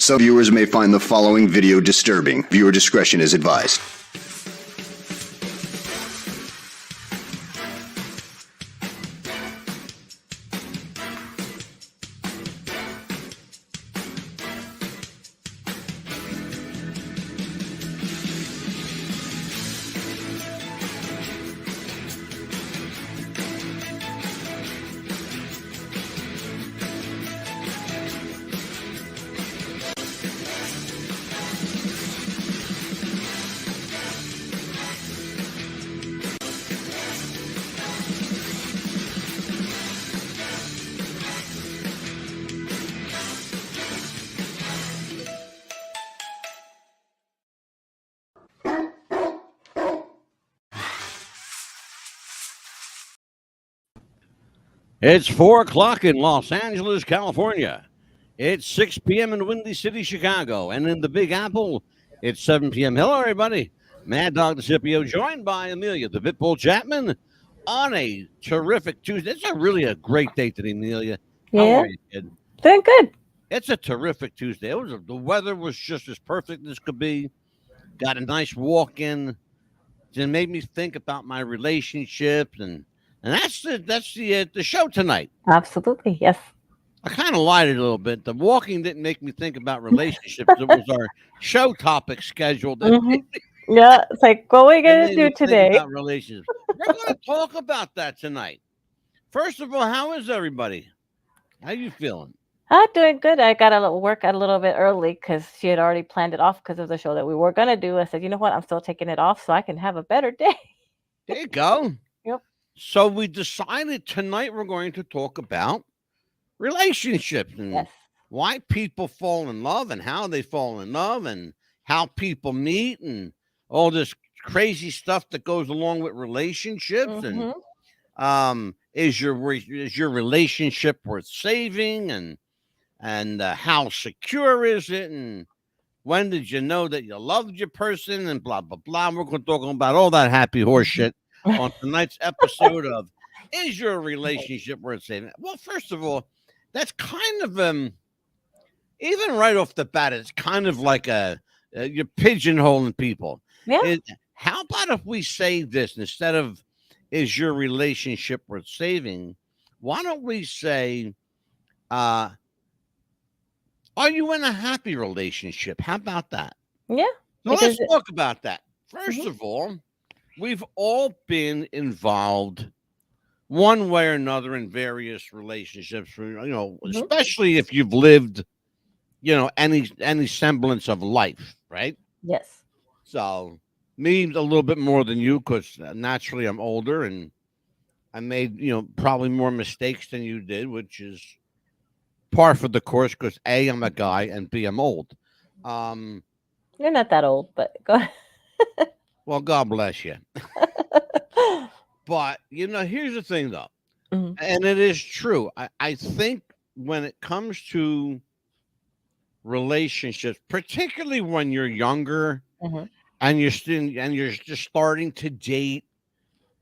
Some viewers may find the following video disturbing. Viewer discretion is advised. It's 4 o'clock in Los Angeles, California. It's 6 p.m. in Windy City, Chicago. And in the Big Apple, it's 7 p.m. Hello, everybody. Mad Dog the Scipio, joined by Amelia the Pitbull Chapman on a terrific Tuesday. It's really a great day today, Amelia. How Yeah, are you, kid? doing good. It's a terrific Tuesday. The weather was just as perfect as could be. Got a nice walk in. It made me think about my relationships and that's the show tonight. Absolutely, yes. I kind of lied a little bit. The walking didn't make me think about relationships. It was our show topic scheduled. hmm Yeah, it's like, what are we It gonna made do me think today? about relationships. We're going to talk about that tonight. First of all, how is everybody? How you feeling? Doing good. I got to work a little bit early because she had already planned it off because of the show that we were gonna do. I said, you know what? I'm still taking it off so I can have a better day. There you go. Yep. So we decided tonight we're going to talk about relationships and Yes. why people fall in love and how they fall in love and how people meet and all this crazy stuff that goes along with relationships hmm and is your relationship worth saving and how secure is it and when did you know that you loved your person and blah blah blah. We're going to talk about all that happy horse shit on tonight's episode of Is Your Relationship Worth Saving? Well, first of all, that's kind of even right off the bat, it's kind of like you're pigeonholing people. Yeah. How about if we say this instead of "Is your relationship worth saving"? Why don't we say, "Are you in a happy relationship?" How about that? Yeah. So Because let's talk about that. First Mhm. of all, we've all been involved one way or another in various relationships. Mhm. Especially if you've lived any semblance of life, right? Yes. So me a little bit more than you because naturally I'm older and I made probably more mistakes than you did, which is par for the course because A, I'm a guy, and B, I'm old. um You're not that old, but go ahead. well, God bless you. But here's the thing though, Mhm. and it is true. I think when it comes to relationships, particularly when you're younger Mhm. and you're just starting to date,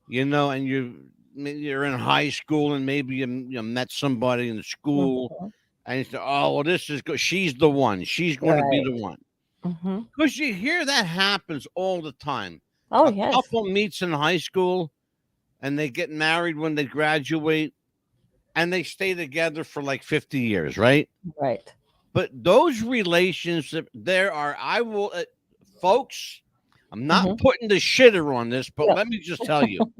and you're in high school and maybe you met somebody in school Mhm. and you say, "Oh, well, this is good. She's the one. She's going to be Right. the one." Mhm. Because you hear that happens all the time. Oh, A yes. couple meets in high school and they get married when they graduate and they stay together for like 50 years, right? Right. But those relationships, folks, I'm not Mhm. putting the shitter on this, but Yep. let me just tell you,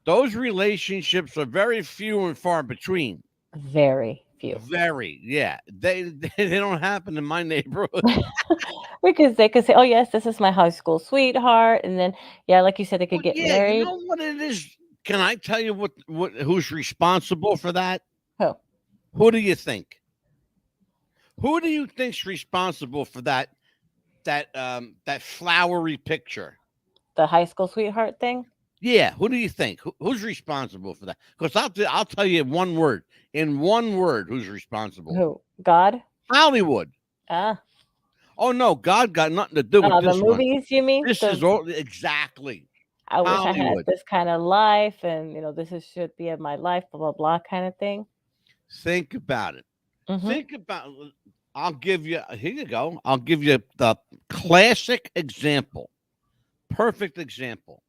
those relationships are very few and far between. Very few. Very, yeah. They don't happen in my neighborhood. Because they could say, "Oh, yes, this is my high school sweetheart," and then, yeah, like you said, they Well, could get yeah, you married. know what it is? Can I tell you who's responsible for that? Oh, Who do you think? Who do you think's responsible for that flowery picture? the high school sweetheart thing? Yeah, who do you think? Who's responsible for that? Because I'll tell you one word. In one word, who's responsible? Who? God? Hollywood. Ah, Oh no, God got nothing to do with the this one. movies, you mean? This is all exactly I wish I had Hollywood. this kind of life, and this is should be in my life, blah blah blah, kind of thing. Think about it. Mhm. Think about I'll give you, here you go. I'll give you the classic example, perfect example.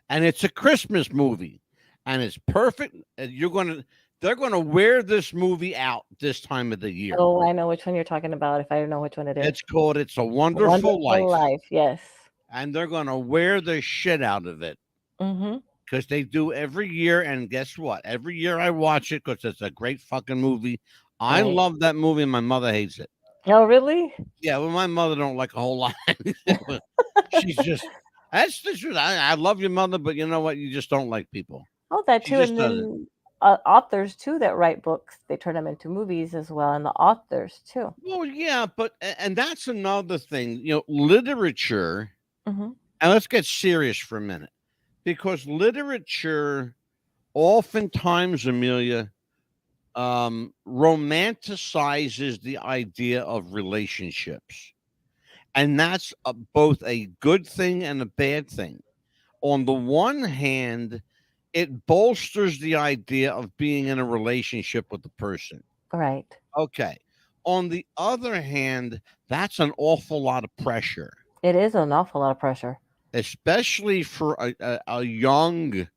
And it's a Christmas movie, and it's perfect. And they're going to wear this movie out this time of the year. Oh, I know which one you're talking about. If I don't know which one it is. It's called It's a Wonderful Life. Yes. And they're going to wear the shit out of it. Mm-hmm. Because they do every year. And guess what? Every year I watch it because it's a great fucking movie. I Right. love that movie, and my mother hates it. Oh, really? Yeah, well, my mother don't like a whole lot. She's just, that's the truth. I love your mother, but you know what? You just don't like people. Oh, that She too. just And doesn't. then authors too that write books, they turn them into movies as well, and the authors too. Well, yeah, but and that's another thing. Literature. Mm-hmm. And let's get serious for a minute, because literature, oftentimes, Amelia, romanticizes the idea of relationships, and that's both a good thing and a bad thing. On the one hand, it bolsters the idea of being in a relationship with the person. Right. Okay. On the other hand, that's an awful lot of pressure, It is an awful lot of pressure. especially for a young.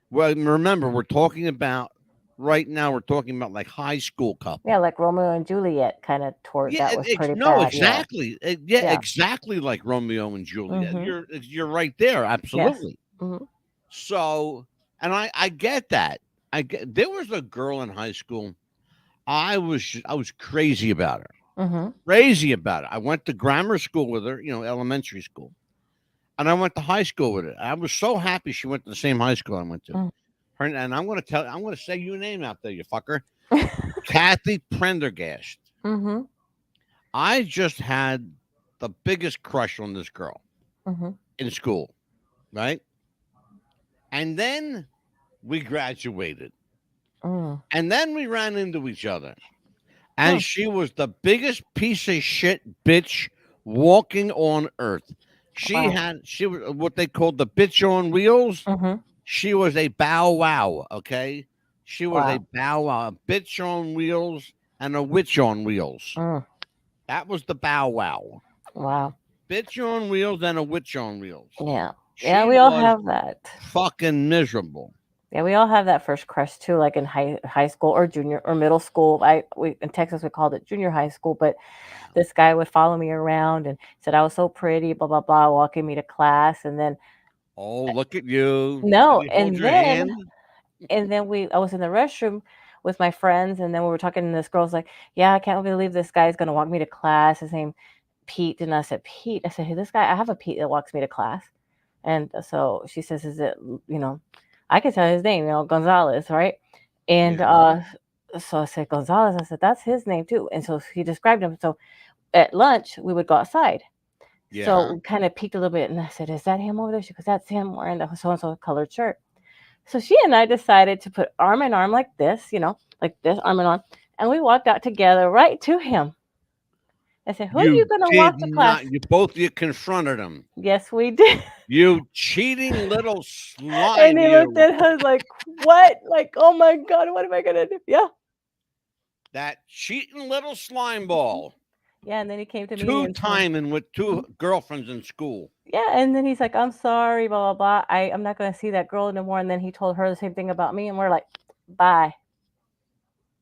Well, remember, we're talking about right now. We're talking about like high school couple. Yeah, like Romeo and Juliet kind of toward Yeah, that was pretty no, bad. exactly. Yeah, Yeah. exactly like Romeo and Juliet. Mhm. You're right there. Absolutely. Mm-hmm. So, and I get that. There was a girl in high school. I was crazy about her. Mm-hmm. Crazy about it. I went to grammar school with her, elementary school. And I went to high school with her. I was so happy she went to the same high school I went to. Mm. Her, and I'm going to say your name out there, you fucker. Kathy Prendergast. Mm-hmm. I just had the biggest crush on this girl Mm-hmm. in school, right? And then we graduated. Mm. And then we ran into each other. And Huh. she was the biggest piece of shit bitch walking on earth. She Wow. was what they called the bitch on wheels. Mm-hmm. She was a bow wow, okay? She was a Wow. bow wow, a bitch on wheels and a witch on wheels. Mm. That was the bow wow. Wow. Bitch on wheels and a witch on wheels. Yeah. She Yeah, we all was have that. fucking miserable. Yeah, we all have that first crush too, like in high school or junior or middle school. We in Texas we called it junior high school, but this guy would follow me around and said I was so pretty, blah blah blah, walking me to class, and then Oh, look at you. no, Did he hold and your then hand? I was in the restroom with my friends, and then we were talking, and this girl's like, "Yeah, I can't believe this guy's gonna walk me to class. His name Pete." And I said, "Pete?" I said, "Hey, this guy, I have a Pete that walks me to class." And so she says, "Is it, I can tell his name, Gonzalez, right?" And Yeah. so I said, "Gonzalez." I said, "That's his name too." And so he described him. So at lunch, we would go outside. Yeah. So we kind of peeked a little bit, and I said, "Is that him over there?" She goes, "That's him wearing the so and so colored shirt." So she and I decided to put arm in arm like this, like this, arm in arm, and we walked out together right to him. I said, "Who are you You gonna did walk to class?" not. You confronted him. Yes, we did. You cheating little slime. And he looked You. at us like, "What?" Like, "Oh my God, what am I gonna do?" Yeah. That cheating little slime ball. Yeah, and then he came to me and told, Two-timing with two girlfriends in school. yeah, and then he's like, "I'm sorry, blah blah blah. I'm not gonna see that girl anymore." And then he told her the same thing about me, and we're like, "Bye."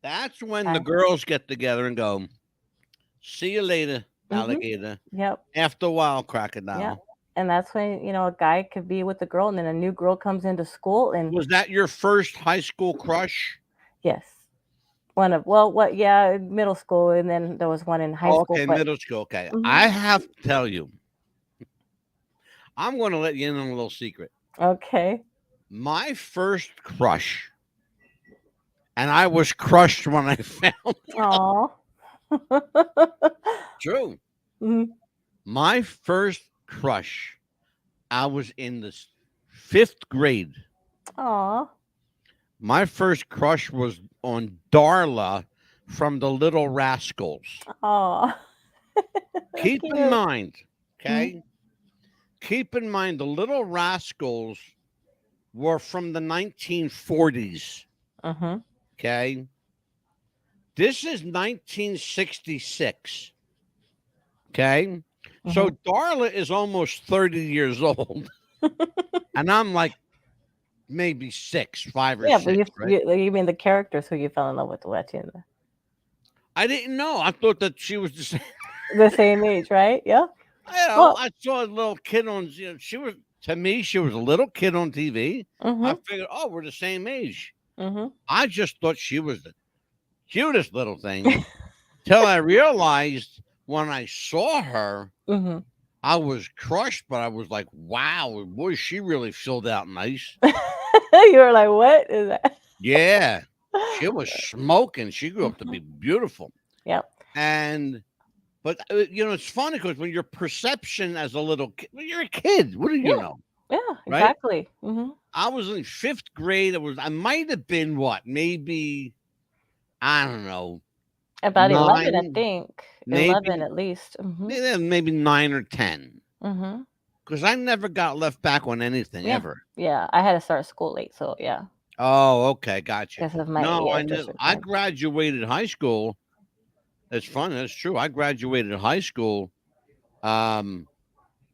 That's when the Bye. girls get together and go, "See you later, Mhm. alligator." Yep. After a while, Yep. crocodile. And that's when, a guy could be with a girl, and then a new girl comes into school, and Was that your first high school crush? yes, middle school, and then there was one in high school. Okay, But middle school. Okay. Mhm. I have to tell you, I'm going to let you in on a little secret. Okay. My first crush, and I was crushed when I found Aw. true. Mhm. My first crush, I was in the 5th grade. Aw. My first crush was on Darla from the Little Rascals. Aw. Keep in Cute. mind, okay? Keep in mind, the Little Rascals were from the 1940s, Mm-hmm. okay? This is 1966. Okay. So Darla is almost 30 years old. And I'm like maybe 5 or Yeah, but 6, right? you mean the characters who you fell in love with watching I didn't know. I thought that she was the same. the same age, right? Yeah. Well, I saw a little kid on, she was, to me, she was a little kid on TV. I figured, oh, we're the same age. I just thought she was the cutest little thing till I realized when I saw her, I was crushed, but I was like, wow, boy, she really filled out nice. You were like, what is that? Yeah. She was smoking. She grew up to be beautiful. Yep. But it's funny because when your perception as a little kid, when you're a kid, what do you know? Yeah, Right? exactly. I was in 5th grade. I might have been what, maybe, I don't know, About 11, I 9, think. 11 maybe, at least. maybe 9 or 10. Mhm. Because I never got left back on anything Yeah. ever. Yeah, I had to start school late, so yeah, Oh, okay, gotcha. because of my No, I district I time. graduated high school. It's funny. That's true. I graduated high school. I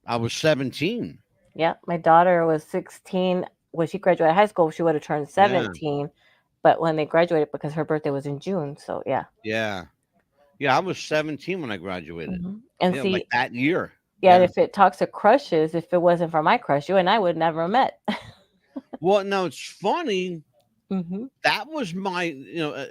was 17. Yeah, my daughter was 16 when she graduated high school. She would have turned Yeah, 17, but when they graduated, because her birthday was in June, so yeah. yeah, yeah. I was 17 when I graduated. And Yeah, like see, that year. yeah, Yeah. if it talks to crushes, if it wasn't for my crush, you and I would never have met. Well, no, it's funny. Mm-hmm. That was my,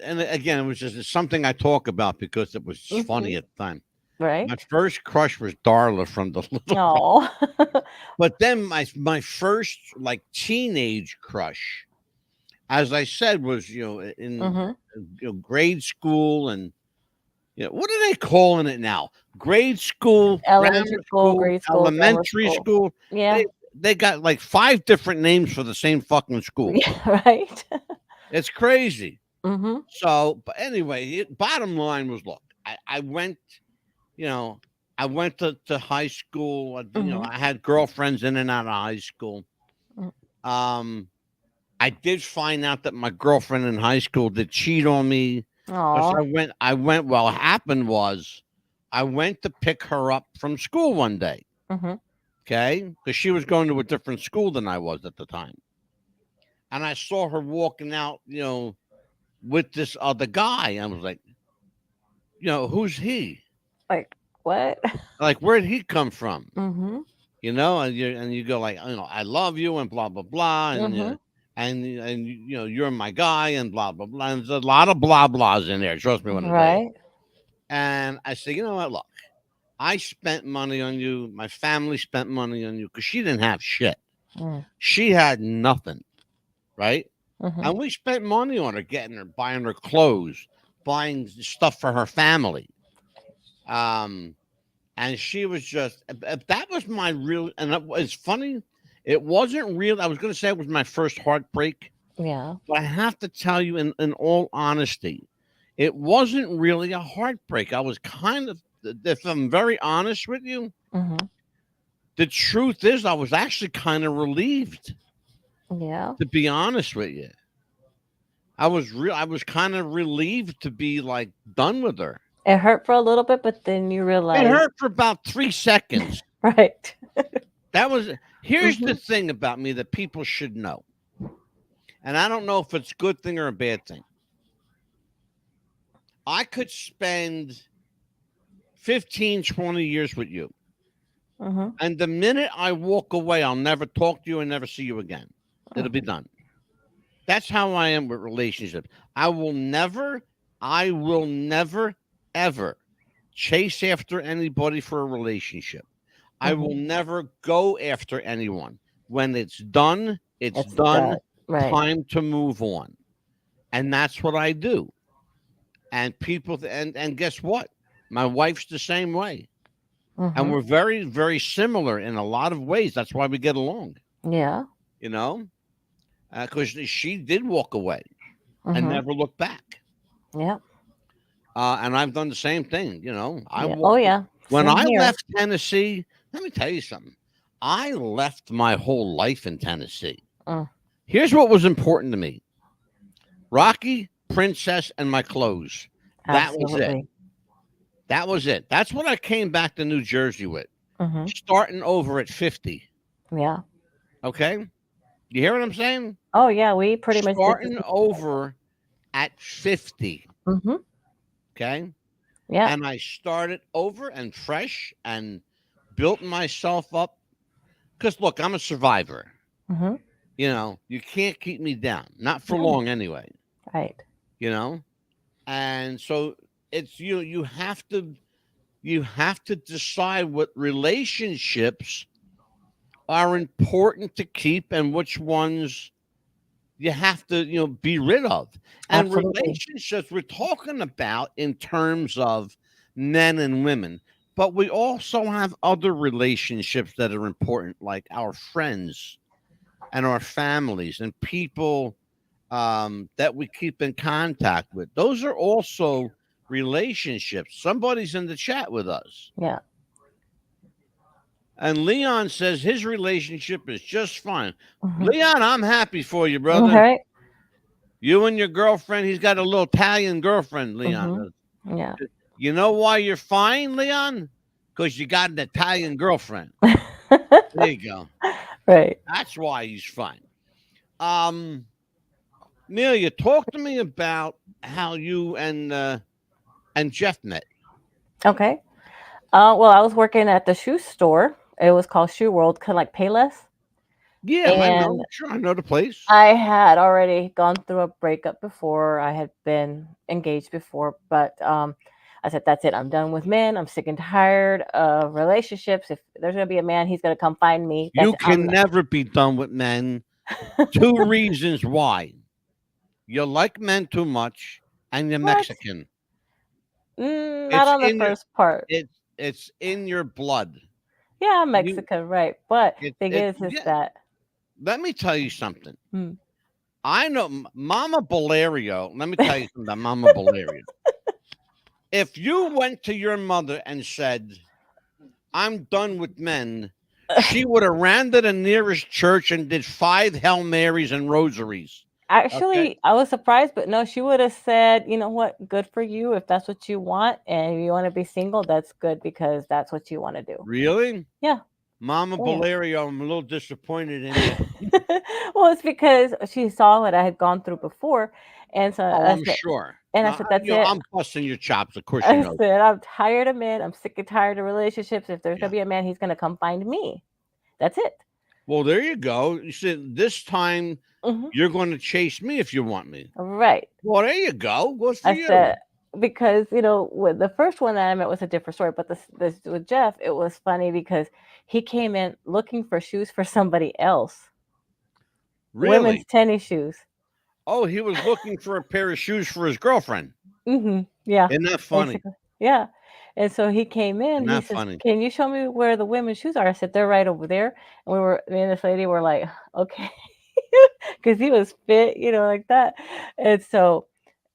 and again, it was just something I talk about because it was funny at the time. Right? My first crush was Darla from the Little Rock. Oh. But then my first like teenage crush, as I said, was in grade school, and what are they calling it now? Grade school, Elementary grammar school, school, grade school, grammar elementary school. school. Yeah. They got like 5 different names for the same fucking school. Yeah, right. It's crazy. Mm-hmm. So, but anyway, bottom line was, look, I went, I went to high school. I had girlfriends in and out of high school. I did find out that my girlfriend in high school did cheat on me. Oh. Well, what happened was I went to pick her up from school one day. Okay. Because she was going to a different school than I was at the time. And I saw her walking out, with this other guy. I was like, who's he? Like what? Like, where'd he come from? Mm-hmm. And you go like, I love you and blah, blah, blah. And, you're my guy and blah, blah, blah. And there's a lot of blah, blahs in there. Trust me when I tell you. And I said, you know what? Look, I spent money on you. My family spent money on you because she didn't have shit. She had nothing. Right. And we spent money on her, buying her clothes, buying stuff for her family. And she was just, that was my real, and it's funny. It wasn't real. I was going to say it was my first heartbreak. Yeah. But I have to tell you in all honesty, it wasn't really a heartbreak. I was kind of, if I'm very honest with you, the truth is I was actually kind of relieved. Yeah. To be honest with you, I was kind of relieved to be like done with her. It hurt for a little bit, but then you realize it hurt for about 3 seconds. Right. Here's the thing about me that people should know. And I don't know if it's a good thing or a bad thing. I could spend 15, 20 years with you. And the minute I walk away, I'll never talk to you and never see you again. It'll be done. That's how I am with relationships. I will never, ever chase after anybody for a relationship. I will never go after anyone. When it's done, it's done. Right. Time to move on. And that's what I do. And people, and guess what? My wife's the same way. And we're very, very similar in a lot of ways. That's why we get along. Yeah. Because she did walk away and never look back. Yeah. And I've done the same thing. When I left Tennessee, let me tell you something. I left my whole life in Tennessee. Here's what was important to me: Rocky, Princess, and my clothes. That was it. Absolutely. That was it. That's what I came back to New Jersey with. Hmm. Starting over at 50. Yeah. Okay? You hear what I'm saying? Oh yeah, we pretty much did Starting over at 50. Hmm. Okay? Yeah. And I started over and fresh and built myself up. Because look, I'm a survivor. Hmm. You know, you can't keep me down. Not for No. long anyway. Right. You know? And so it's you have to decide what relationships are important to keep and which ones you have to be rid of. And Absolutely. relationships we're talking about in terms of men and women, but we also have other relationships that are important, like our friends and our families and people that we keep in contact with. Those are also relationships. Somebody's in the chat with us. Yeah. And Leon says his relationship is just fine. Hmm. Leon, I'm happy for you, All brother. right. You and your girlfriend, he's got a little Italian girlfriend, Leon. Hmm. Yeah. You know why you're fine, Leon? Because you got an Italian girlfriend. There you go. Right. That's why he's fine. Amelia, talk to me about how you and Jeff met. Okay. Well, I was working at the shoe store. It was called Shoe World, kind of like Payless. Yeah, I know. And Sure, I know the place. I had already gone through a breakup before. I had been engaged before, but I said, that's it. I'm done with men. I'm sick and tired of relationships. If there's going to be a man, he's going to come find me. That's You it. I'm can never be done with men. 2 reasons why. You like men too much and you're What? Mexican. Not on the in your first part. it's in your blood. Yeah, I'm You Mexican, right? But it thing it is yeah, that let me tell you something. hmm, I know Mama Valerio. Let me tell you something about Mama Valerio. If you went to your mother and said, I'm done with men, she would have ran to the nearest church and did 5 Hail Marys and rosaries. Okay? actually, I was surprised, but no, she would have said, you know what, good for you if that's what you want, and if you want to be single, that's good because that's what you want to do. Really? Yeah. Mama Oh, yeah. Valerio, I'm a little disappointed in you. Well, it's because she saw what I had gone through before, and so Oh, I I'm said, sure. and I No, said, that's you know, it. I'm busting your chops. Of course, you I know. said, I'm tired of men. I'm sick and tired of relationships. If there's Yeah. gonna be a man, he's gonna come find me. That's it. Well, there you go. You said this time Hmm. you're going to chase me if you want me. Right. Well, there you go. Good for I you. said, because with the first one that I met was a different story, but this with Jeff, it was funny because he came in looking for shoes for somebody else, women's Really? tennis shoes. Oh, he was looking for a pair of shoes for his girlfriend. Yeah, Isn't that funny? basically. Yeah. And so he came in, Isn't he that says, funny? can you show me where the women's shoes are? I said, they're right over there. And me and this lady were like, okay. Because he was fit, like that. And so,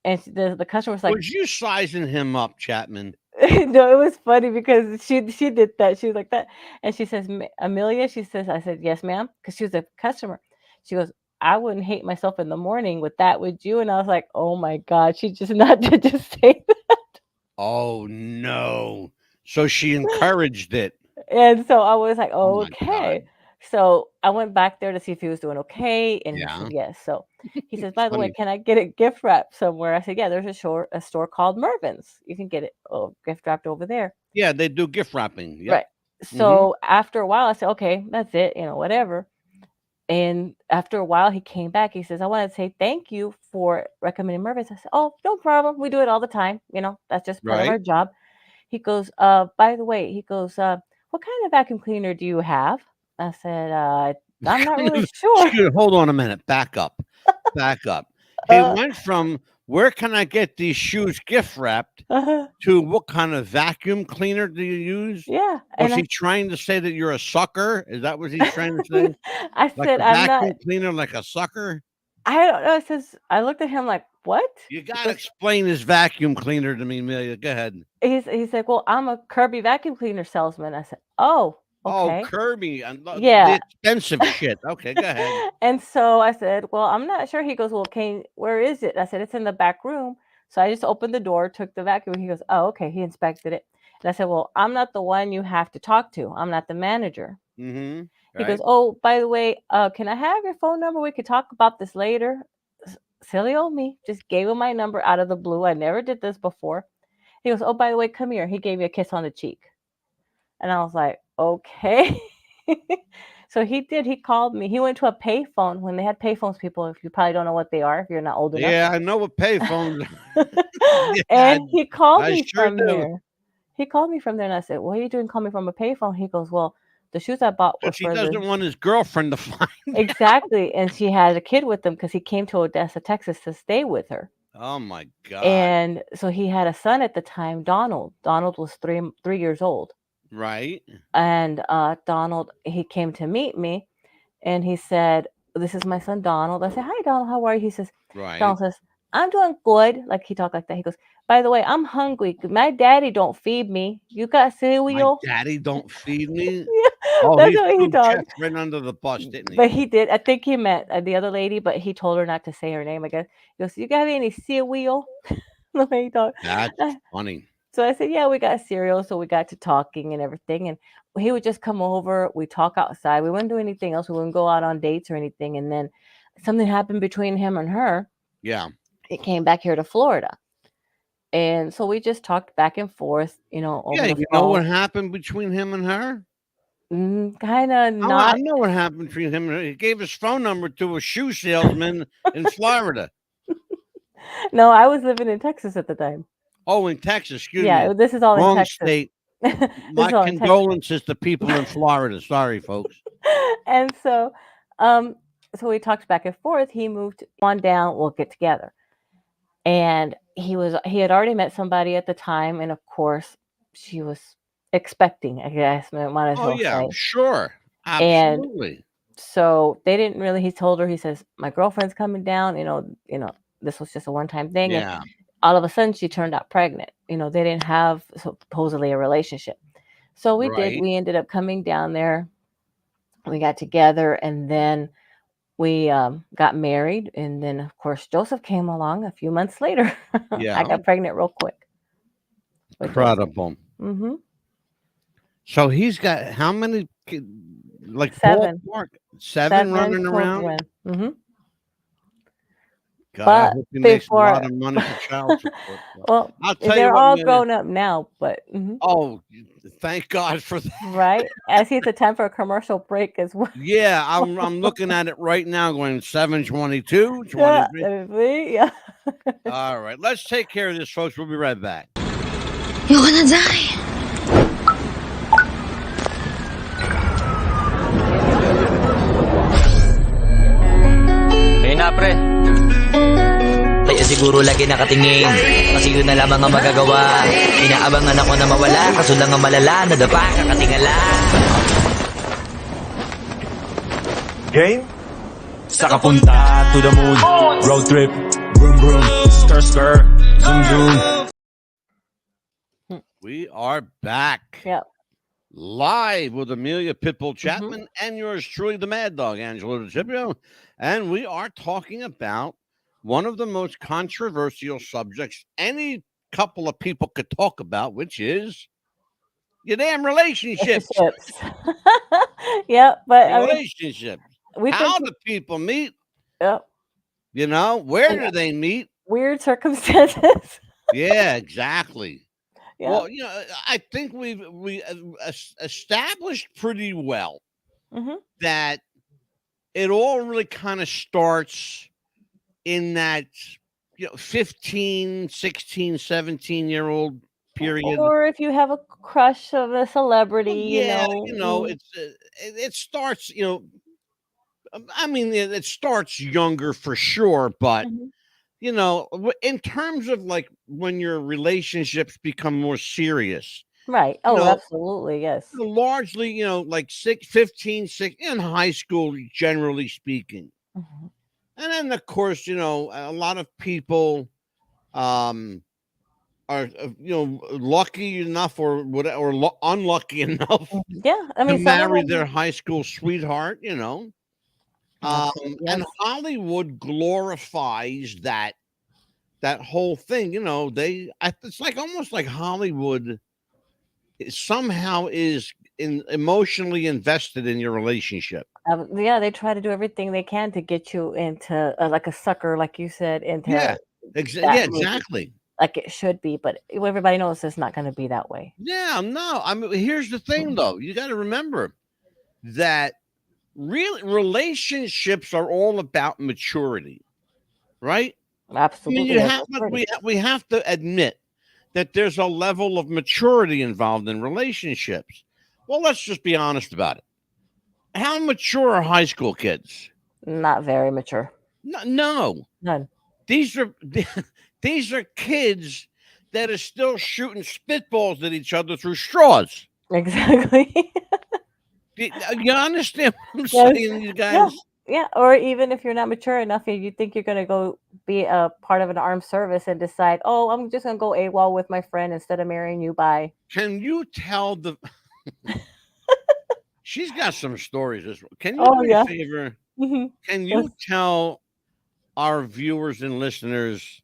the customer was like, Was you sizing him up, Chapman? no, it was funny because she did that. She was like that. And she says, Amelia, she says, I said, yes, ma'am. Because she was a customer. She goes, I wouldn't hate myself in the morning with that, would you? And I was like, oh my God, she just not to just say that. Oh no! So she encouraged it. And so I was like, Oh my okay. God! So I went back there to see if he was doing okay, and he Yeah, said yes. So he says, it's by the way, funny. can I get it gift wrapped somewhere? I said, yeah, there's a store called Mervin's. You can get it gift wrapped over there. Yeah, they do gift wrapping. Yep. Right. So after a while, I said, okay, that's it, whatever. And after a while, he came back. He says, I want to say thank you for recommending Mervin's. I said, oh, no problem. We do it all the time. That's just part of our Right. job. He goes, by the way, he goes, what kind of vacuum cleaner do you have? I said, I'm not really sure. Excuse- Hold on a minute. Back up. Back up. He went from where can I get these shoes gift wrapped to what kind of vacuum cleaner do you use? Yeah. Was And he trying to say that you're a sucker? Is that what he's trying to say? I Like said, a I'm not, vacuum cleaner, like a sucker? I don't know. It says, I looked at him like, what? You He got to goes, explain this vacuum cleaner to me, Amelia. Go ahead. he's like, well, I'm a Kirby vacuum cleaner salesman. I said, oh, Oh, okay. Kirby. And the Yeah. expensive shit. Okay, go ahead. And so I said, well, I'm not sure. He goes, well, where is it? I said, it's in the back room. So I just opened the door, took the vacuum. He goes, "Oh, okay." He inspected it. And I said, "Well, I'm not the one you have to talk to. I'm not the manager." Mm-hmm. He goes, Right. "Oh, by the way, can I have your phone number? We could talk about this later." Silly old me, just gave him my number out of the blue. I never did this before. He goes, "Oh, by the way, come here." He gave me a kiss on the cheek. And I was like, "Okay." So he did. He called me. He went to a payphone when they had payphones, people, if you probably don't know what they are, if you're not old enough. Yeah, I know what payphones. Yeah, And he called I me sure from do. there. He called me from there and I said, "What are you doing calling me from a payphone?" He goes, "Well, the shoes I bought were Because he for the." doesn't want his girlfriend to find. Exactly. And she had a kid with them because he came to Odessa, Texas to stay with her. Oh my God. And so he had a son at the time, Donald. Donald was 3 years old. Right. And Donald, he came to meet me and he said, "This is my son Donald." I said, "Hi Donald, how are you?" He says, Right. Donald says, "I'm doing good." Like he talked like that. He goes, "By the way, I'm hungry. My daddy don't feed me. You got My cereal?" daddy don't feed me. Yeah, Oh, that's he how he threw talked. Jeff right under the bus, didn't he? But he did. I think he meant the other lady, but he told her not to say her name, I guess. He goes, "You got any cereal?" The way he talked. That's funny. So I said, "Yeah, we got cereal." So we got to talking and everything. And he would just come over. We talk outside. We wouldn't do anything else. We wouldn't go out on dates or anything. And then something happened between him and her. Yeah. It came back here to Florida. And so we just talked back and forth, over Yeah, the you know what phone. happened between him and her? Kind of Oh, I not. know what happened between him and her. He gave his phone number to a shoe salesman in Florida. No, I was living in Texas at the time. Oh, in Texas. Excuse me. Yeah, this is all in Wrong Texas. state. This My is all in Texas. condolences to people in Florida. Sorry, folks. And so we talked back and forth. He moved on down, we'll get together. And he had already met somebody at the time, and of course she was expecting, I guess, might as Oh, well yeah, say. sure. And Absolutely. so they didn't really. He told her, he says, "My girlfriend's coming down, this was just a one-time thing." And Yeah. all of a sudden she turned out pregnant. They didn't have supposedly a relationship. So we did. Right. We ended up coming down there. We got together, and then we got married. And then, of course, Joseph came along a few months later. Yeah. I got pregnant real quick. Incredible. Mm-hmm. So he's got how many? Like 7. ballpark? 7 running around. Mm-hmm. God, I But hope he makes a before, lot of money for child support. well, I'll tell you they're what, all man. grown up now, but Oh, thank God for that. right. I see it's a time for a commercial break as well. Yeah, I'm looking at it right now, going 7:22, Yeah, 23. yeah. All right, let's take care of this, folks. We'll be right back. Ayoko na, Zay. Ayun na, pre. Kaya siguro lagi nakatingin kasi yun na lamang ang magagawa. Inaabangan ako na mawala, kaso lang ang malala, nadapa, kakatingala. Game? Sa kapunta to the moon, road trip, vroom vroom, skr skr, zoom zoom. We are back. Yep. Live with Amelia Pitbull Chapman and yours truly, the Mad Dog, Angelo DeCipio. And we are talking about one of the most controversial subjects any couple of people could talk about, which is your damn relationships. Yeah, but I mean, Relationships. we How think, do people meet? yep, Where do they meet? weird circumstances. Yeah, exactly. Yeah. Well, I think we established pretty well Mhm. that it all really kind of starts in that 15, 16, 17-year-old period. Or if you have a crush of a celebrity, Yeah, mm, it's it starts, I mean, it starts younger for sure, but mhm. in terms of like when your relationships become more serious, Right. Oh, know, absolutely. Yes. largely, like 15, 6 in high school, generally speaking. Mhm. And then, of course, a lot of people are, lucky enough or whatever, or unlucky enough Yeah. I to mean, some of marry them. their high school sweetheart, Absolutely, and yes. Hollywood glorifies that that whole thing, it's like almost like Hollywood somehow is emotionally invested in your relationship. Yeah, they try to do everything they can to get you into like a sucker, like you said, into Yeah, that yeah, movie, exactly. like it should be. But everybody knows it's not going to be that way. Yeah, no. I mean, here's the thing, though. You got to remember that real relationships are all about maturity, right? I mean, Absolutely, you as have a pretty. we have to admit that there's a level of maturity involved in relationships. Well, let's just be honest about it. How mature are high school kids? Not very mature. No. None. These are these are kids that are still shooting spitballs at each other through straws. Exactly. You understand what I'm Yes. saying, you Yeah. guys? Yeah. Or even if you're not mature enough and you think you're going to go be a part of an armed service and decide, oh, I'm just going to go AWOL with my friend instead of marrying you. Bye. Can you tell the she's got some stories. Can you do Oh, me a yeah. favor? Hmm. Can Yes. you tell our viewers and listeners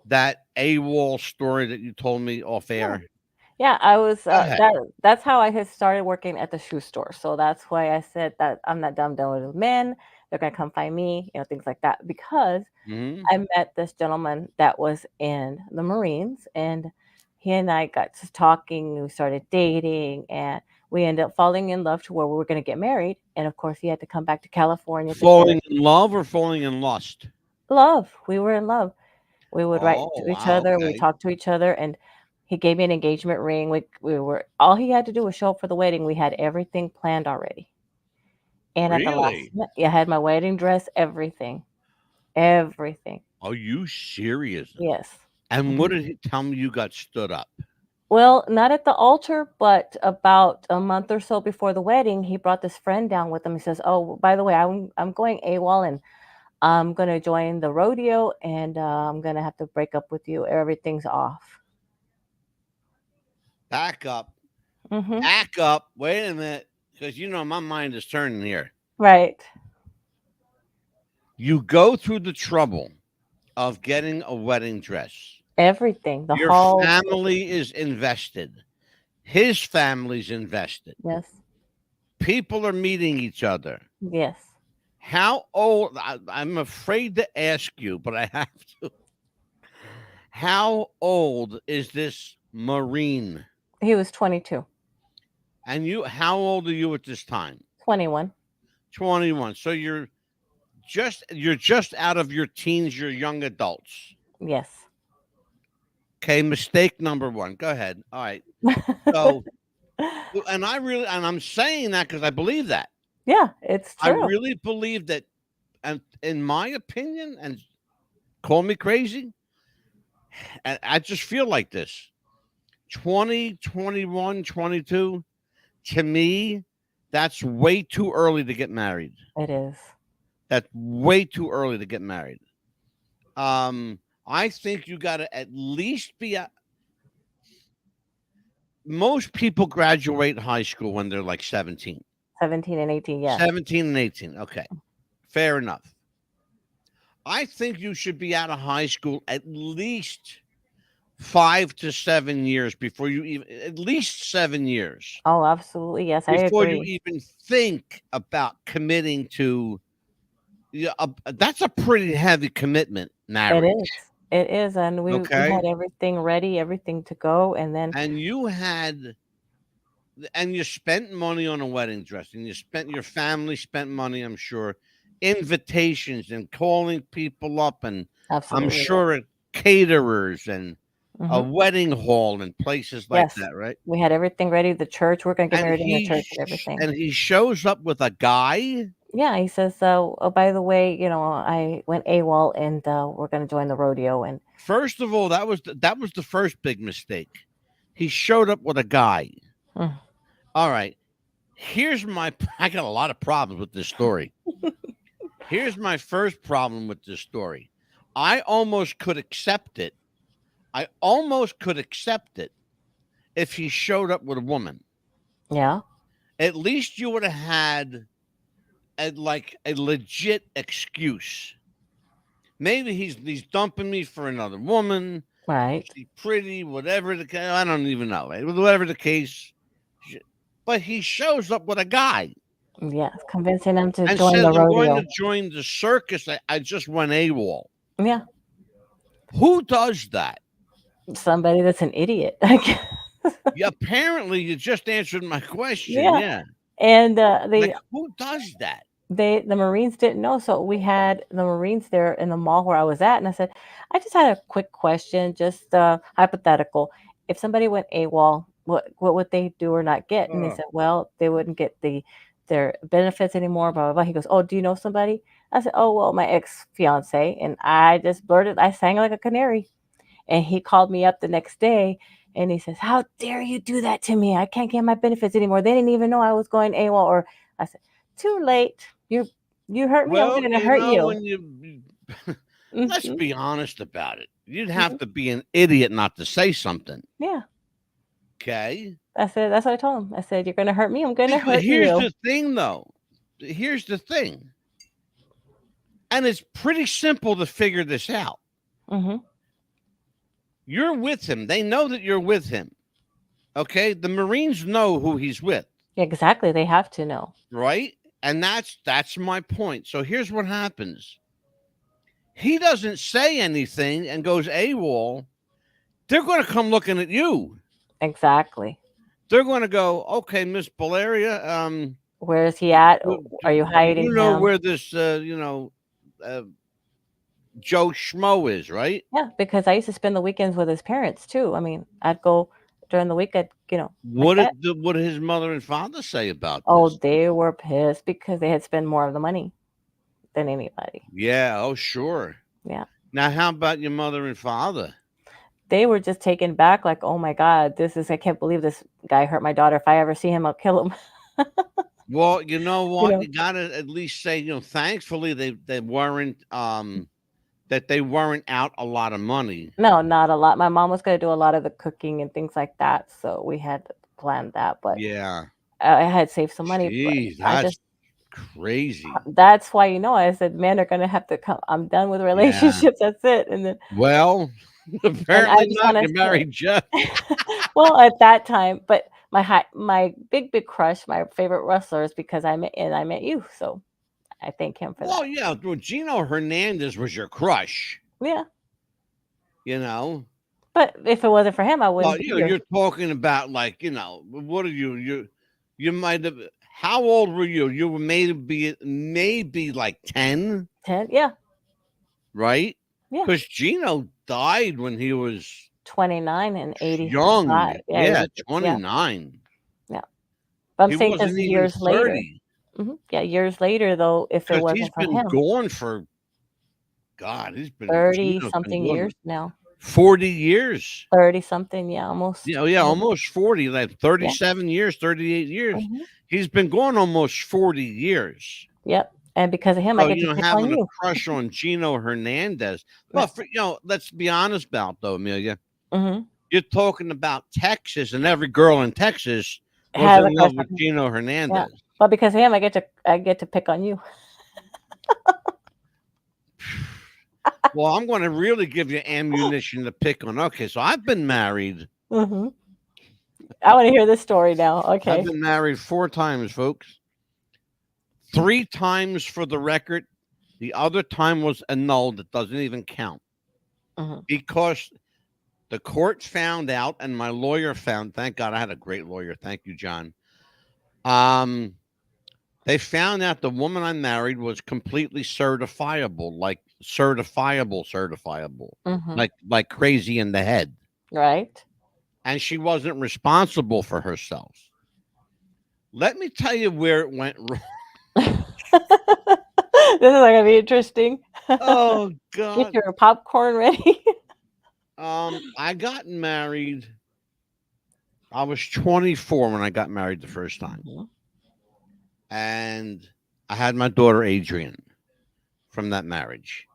that AWOL story that you told me off air? Yeah, I was Go ahead. that's how I had started working at the shoe store. So that's why I said that I'm not done dealing with men. They're gonna come find me, things like that. Because Mhm. I met this gentleman that was in the Marines, and he and I got to talking, we started dating, and we ended up falling in love to where we were gonna get married. And of course he had to come back to California to finish Falling in love or falling in lust? love. We were in love. We would write Oh, to each wow, other, we okay. talked to each other, and he gave me an engagement ring. We were all he had to do was show up for the wedding. We had everything planned already. And at the last Really? minute, yeah, I had my wedding dress, everything. Everything. Are you serious? Yes. And what Mhm. did he tell me you got stood up? Well, not at the altar, but about a month or so before the wedding, he brought this friend down with him. He says, "Oh, by the way, I'm going AWOL and I'm gonna join the rodeo, and I'm gonna have to break up with you. Everything's off." Back up. Hmm. Back up. Wait a minute. Because my mind is turning here. Right. You go through the trouble of getting a wedding dress. Everything. The Your whole. family is invested. His family's invested. Yes. People are meeting each other. Yes. How old? I'm afraid to ask you, but I have to. How old is this Marine? He was 22. And how old are you at this time? 21. 21. So you're just out of your teens, you're young adults. Yes. Okay, mistake number one. Go ahead. All right. So and I'm saying that because I believe that. Yeah, it's I true. really believe that, and in my opinion, and call me crazy, and I just feel like this. 20, 21, 22, to me, that's way too early to get married. It is. That's way too early to get married. I think you got to at least be most people graduate high school when they're like 17. 17 and 18, yes. 17 and 18. Okay. Fair enough. I think you should be out of high school at least 5 to 7 years before you even, at least 7 years Oh, absolutely. Yes, I before you agree. even think about committing to. Yeah, that's a pretty heavy commitment, It marriage. is. It is. And we Okay. had everything ready, everything to go. And then, And you spent money on a wedding dress, and your family spent money, I'm sure, invitations and calling people up, and I'm absolutely. Yes. sure at caterers and a Mhm. wedding hall and places like Yes. that, right? We had everything ready. The church, we're going to get And married in the he church and everything. and he shows up with a guy. Yeah, he says, oh, by the way, I went AWOL and we're going to join the rodeo. And First of all, that was the first big mistake. He showed up with a guy. Mm. All right. I got a lot of problems with this story. Here's my first problem with this story. I almost could accept it if he showed up with a woman. Yeah. At least you would have had a legit excuse. Maybe he's dumping me for another woman. Right. She's pretty, whatever the case. I don't even know. Whatever the case. But he shows up with a guy Yes. Convincing them to and join says, the I'm going rodeo. to join the circus. I just went AWOL. Yeah. Who does that? Somebody that's an idiot. I guess. Yeah, apparently, you just answered my question. Yeah. Yeah. And Like, who does that? the Marines didn't know. So we had the Marines there in the mall where I was at, and I said, I just had a quick question, just hypothetical. If somebody went AWOL, what would they do or not get? And they Oh. said, well, they wouldn't get their benefits anymore, blah blah blah. He goes, oh, do you know somebody? I said, oh well, my ex fiance. And I just blurted, I sang like a canary. And he called me up the next day and he says, how dare you do that to me? I can't get my benefits anymore. They didn't even know I was going AWOL. Or I said, too late. You hurt me, I'm Well, gonna hurt you. when you let's Mhm, be honest about it. You'd mhm. have to be an idiot not to say something. Yeah. Okay. I said, that's what I told him. I said, you're gonna hurt me, I'm gonna But hurt here's you. the thing, though. Here's the thing. And it's pretty simple to figure this out. Hmm. You're with him. They know that you're with him. Okay. The Marines know who he's with, Exactly. They have to know. right? And that's my point. So here's what happens. He doesn't say anything and goes AWOL. They're going to come looking at you. Exactly. They're going to go, okay, Miss Valeria, Where is he at? do, Are you hiding you know him? where this, Joe Schmo is, right? Yeah, because I used to spend the weekends with his parents too. I mean, I'd go during the week, like What that. what did his mother and father say about Oh, this? they were pissed because they had spent more of the money than anybody. Yeah, oh sure. Yeah. Now, how about your mother and father? They were just taken back, like, oh my God, I can't believe this guy hurt my daughter. If I ever see him, I'll kill him. Well, you know You what? know, You gotta at least say, thankfully they weren't that they weren't out a lot of money. no, not a lot. My mom was going to do a lot of the cooking and things like that. So we had to plan that. But Yeah. I had saved some money. But Jeez, I that's just, crazy. that's why, I said, men are going to have to come. I'm done with Yeah. relationships. That's it. And then, Well, and I apparently just not. want You to married Jeff. say, well, at that time, but my big crush, my favorite wrestler is because I met you. So I thank him for Well, that. yeah, well, Gino Hernandez was your crush, Yeah. you know. But if it wasn't for him, I Well, wouldn't be here. you're talking about like, what are you might have how old were you? You were maybe like 10, 10, yeah. right? Yeah. Because Gino died when he was 29 and 85. young. Yeah, Yeah, yeah. 29. Yeah. But I'm He saying wasn't because even years later. 30. Yeah, years later though, if it Because he's wasn't for been him, gone for God, he's been 30 Gino's been something gone years now. 40 years. 30 something, yeah, almost. Yeah, almost 40, like Yeah. 37 years, 38 years. Hmm. He's been gone almost 40 years. Yep. And because of him, I So, get to pick on having a you. crush on Gino Hernandez. Yeah. Well, let's be honest about though, Amelia. Hmm. You're talking about Texas, and every girl in Texas was Has a in love crush with on Gino Yeah. Hernandez. But because of him, I get to pick on you. Well, I'm going to really give you ammunition to pick on. Okay, so I've been married. Hmm. I want to hear this story now. I've Okay. been married 4 times, folks. 3 times for the record. The other time was annulled. It doesn't even count Hmm. because the court found out, and my lawyer found. Thank God, I had a great lawyer. Thank you, John. They found out the woman I married was completely certifiable, like certifiable, Hmm. like crazy in the head, Right. and she wasn't responsible for herself. Let me tell you where it went wrong. This is gonna be interesting. Oh Get God. your popcorn ready. I got married. I was 24 when I got married the first time. Mhm. And I had my daughter Adrian from that marriage.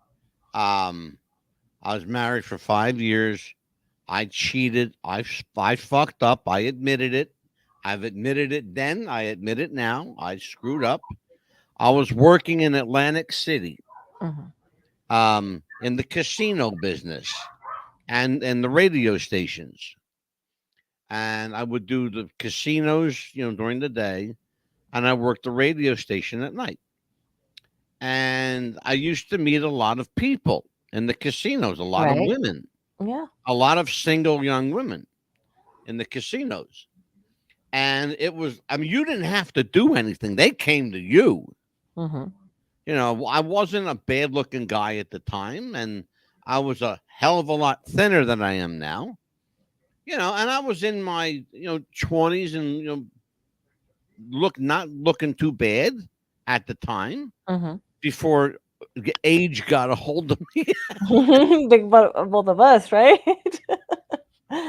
I was married for 5 years. I cheated. I fucked up. I admitted it. I've admitted it then. I admit it now. I screwed up. I was working in Atlantic City. Mhm. in the casino business and the radio stations. And I would do the casinos, during the day, and I worked the radio station at night. And I used to meet a lot of people in the casinos, a lot of Right. women, Yeah. a lot of single young women in the casinos. And it was, I mean, you didn't have to do anything. They came to you. Mhm. I wasn't a bad looking guy at the time, and I was a hell of a lot thinner than I am now. And I was in my 20s, and not looking too bad at the time Mhm. before age got a hold of me. Big both of us, right?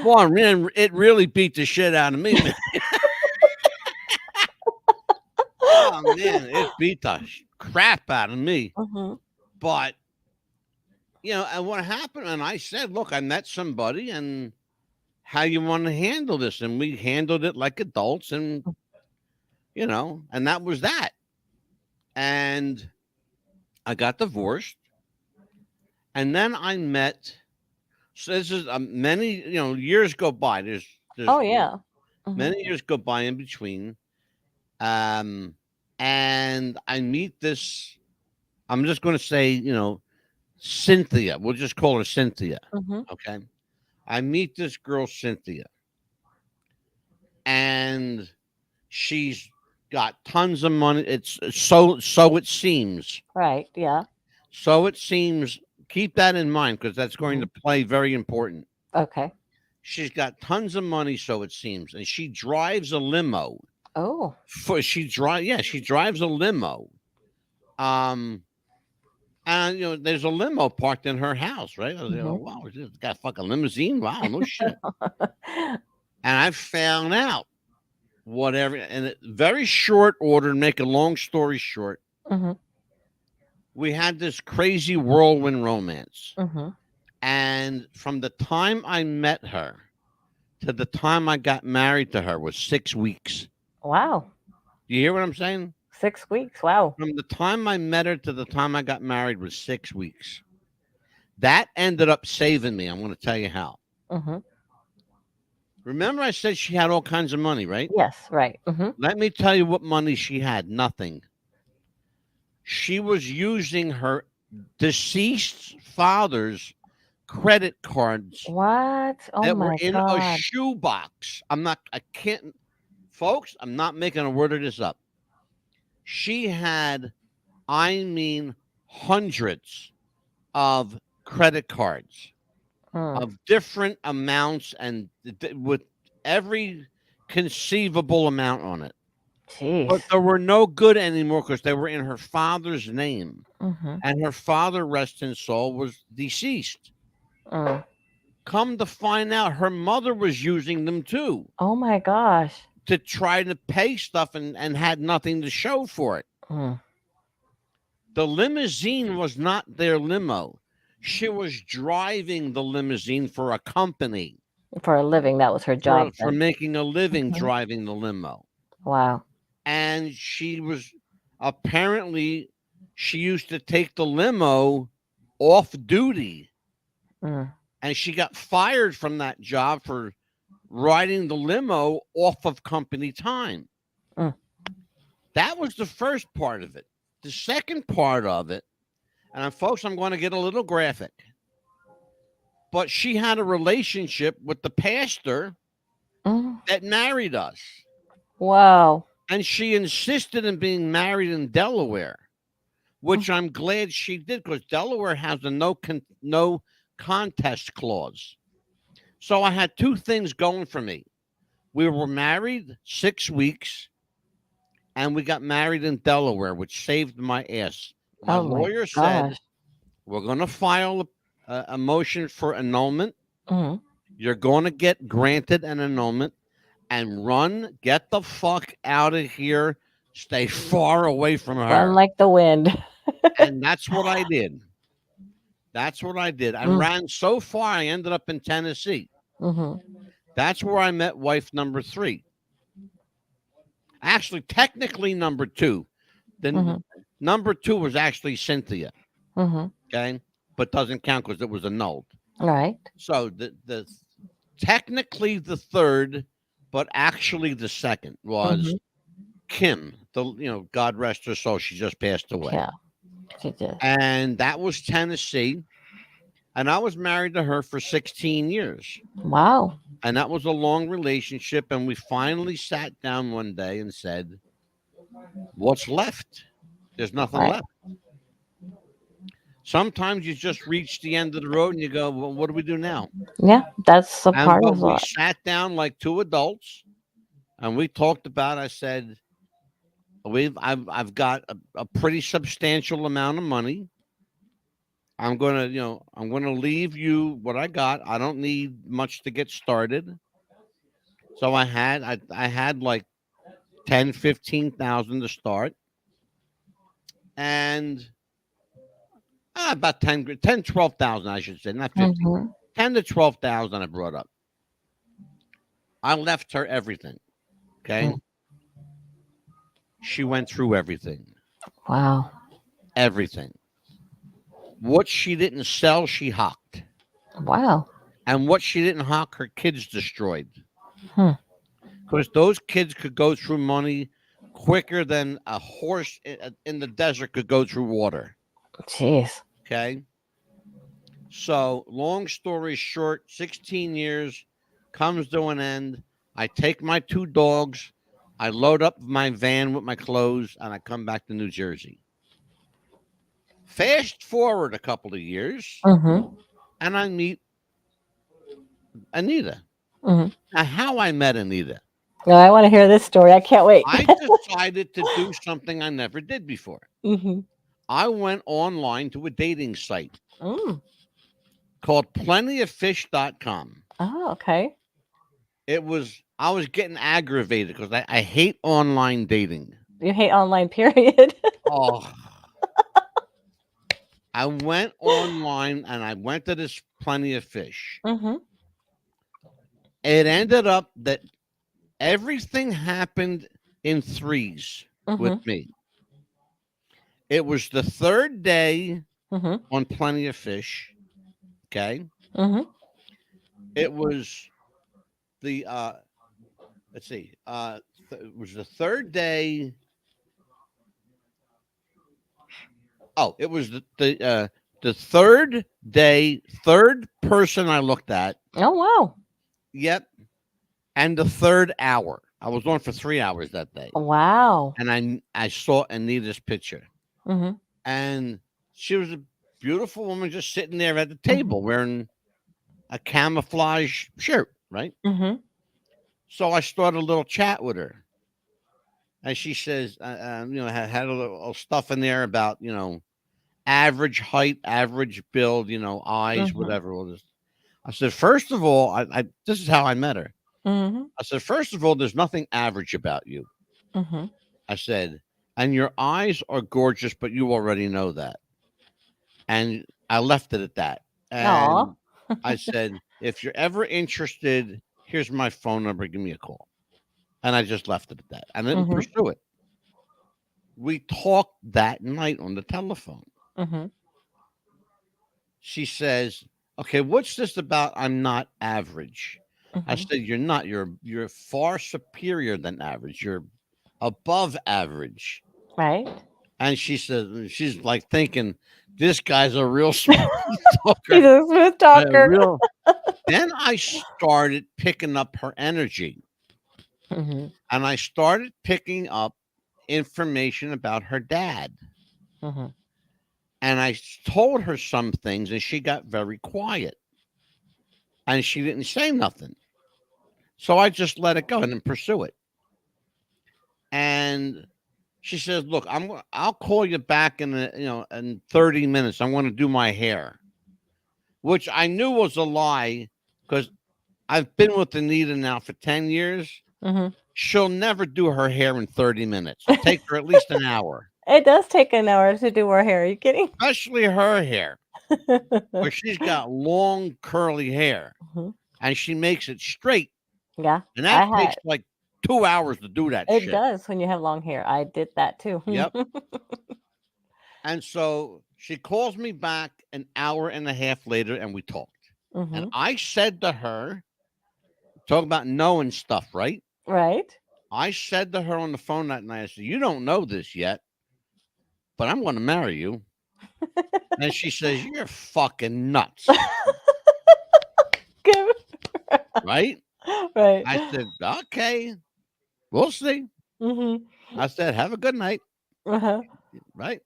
Boy, man, it really beat the shit out of me, man. Oh man, it beat the crap out of me. Mhm. But and what happened? And I said, "Look, I met somebody, and how you want to handle this?" And we handled it like adults, and and that was that. And I got divorced, and then I met. So this is many years go by. There's Oh yeah. Mhm. many years go by in between. And I meet this. I'm just going to say, Cynthia. We'll just call her Cynthia. Mhm. Okay. I meet this girl, Cynthia, and she's got tons of money. It's so it seems. Right. Yeah. So it seems. Keep that in mind, because that's going to play very important. Okay. She's got tons of money, so it seems, and she drives a limo. Oh. She drives a limo. And there's a limo parked in her house, right? I was like, oh, Mhm. wow, this got a fucking limousine. Wow, no shit. And I found out whatever, and very short order. Make a long story short, Mhm. we had this crazy whirlwind romance, Mhm. and from the time I met her to the time I got married to her was 6 weeks. Wow. You hear what I'm saying? 6 weeks. Wow. From the time I met her to the time I got married was 6 weeks. That ended up saving me. I'm going to tell you how. Mhm. Remember, I said she had all kinds of money, right? Yes. Right. Mhm. Let me tell you what money she had. Nothing. She was using her deceased father's credit cards What? Oh that were my in a god. shoebox. I can't, folks, I'm not making a word of this up. She had, I mean, hundreds of credit cards Mm. of different amounts, and with every conceivable amount on it. Jeez. But they were no good anymore because they were in her father's name. Mhm. And her father, rest in soul, was deceased. Mm. Come to find out, her mother was using them too Oh my gosh. to try to pay stuff, and had nothing to show for it. Mm. The limousine was not their limo. She was driving the limousine for a company For a living, that was her job. for then. making a living Mhm. driving the limo. Wow. And she was apparently, she used to take the limo off duty, Mm. and she got fired from that job for riding the limo off of company time. Mm. That was the first part of it. The second part of it, and folks, I'm going to get a little graphic, but she had a relationship with the pastor Mm. that married us. Wow. And she insisted in being married in Delaware, which I'm glad she did, because Delaware has a no contest clause. So I had two things going for me. We were married 6 weeks, and we got married in Delaware, which saved my ass. My Oh my lawyer said, gosh. we're going to file a motion for annulment. Mhm. You're going to get granted an annulment, and get the fuck out of here. Stay far away from Run her. like the wind. And that's what I did. That's what I did. I Mm. ran so far, I ended up in Tennessee. Mhm. That's where I met wife number 3. Actually, technically number 2. Then Mhm. number 2 was actually Cynthia. Mhm. Okay. but doesn't count because it was annulled. Right. So the technically the third, but actually the second was Mhm. Kim. God rest her soul, she just passed away. Yeah. She did. And that was Tennessee. And I was married to her for 16 years. Wow. And that was a long relationship. And we finally sat down one day and said, what's left? There's nothing Right. left. Sometimes you just reach the end of the road and you go, well, what do we do now? Yeah, that's a And part but of we it. sat down like two adults and we talked about, I said, I've got a pretty substantial amount of money. I'm gonna leave you what I got. I don't need much to get started. So I had like 10, 15,000 to start. And about 10, 12,000, I should say, not 15. Mhm. 10 to 12,000 I brought up. I left her everything. Okay. Mm. She went through everything. Wow. Everything. What she didn't sell, she hawked. Wow. And what she didn't hawk, her kids destroyed. Hmm. Because those kids could go through money quicker than a horse in the desert could go through water. Jeez. Okay. So, long story short, 16 years comes to an end. I take my two dogs, I load up my van with my clothes, and I come back to New Jersey. Fast forward a couple of years, Mhm. and I meet Anita. Mhm. Now, how I met Anita, No, I want to hear this story. I can't wait. I decided to do something I never did before. Mhm. I went online to a dating site Mm. called plentyoffish.com. Oh, okay. I was getting aggravated because I hate online dating. You hate online, period. Oh, I went online and I went to this Plenty of Fish. Mhm. It ended up that everything happened in threes Mhm. with me. It was the third day Mhm. on Plenty of Fish. Okay. Mhm. It was the let's see, it was the third day. Oh, it was the third day, third person I looked at. Oh, wow. Yep. And the third hour. I was on for 3 hours that day. Wow. And I saw Anita's picture. Mhm. And she was a beautiful woman just sitting there at the table wearing a camouflage shirt, right? Mhm. So I started a little chat with her. And she says, had a little stuff in there about, average height, average build, eyes, Mhm. whatever. I said, first of all, this is how I met her. Mhm. I said, first of all, there's nothing average about you. Mhm. I said, and your eyes are gorgeous, but you already know that. And I left it at that. Aw. And I said, if you're ever interested, here's my phone number. Give me a call. And I just left it at that. I didn't Mhm. pursue it. We talked that night on the telephone. Mhm. She says, okay, what's this about? I'm not average. I Mhm. said, you're not. You're far superior than average. You're above average. Right. And she says, she's like thinking, this guy's a real smooth He's talker. a smooth A talker. real. Then I started picking up her energy. Mhm. And I started picking up information about her dad. Mhm. And I told her some things and she got very quiet. And she didn't say nothing. So I just let it go and didn't pursue it. And she says, look, I'll call you back in 30 minutes. I'm going to do my hair, which I knew was a lie because I've been with Anita now for 10 years. Mhm. She'll never do her hair in 30 minutes. It'll take her at least an hour, It does take an hour to do our hair. Are you kidding? especially her hair, where she's got long, curly hair Mhm. and she makes it straight. Yeah. And I that takes had like 2 hours to do that it shit. does when you have long hair. I did that too. Yep. And so She calls me back an hour and a half later, and we talked. Mm-hmm. And I said to her, talk about knowing stuff, right? Right. I said to her on the phone that night, I said, you don't know this yet, but I'm going to marry you. And she says, you're fucking nuts. Good. Right? Right. I said, okay, we'll see. Mm-hmm. I said, have a good night. Uh-huh. Right?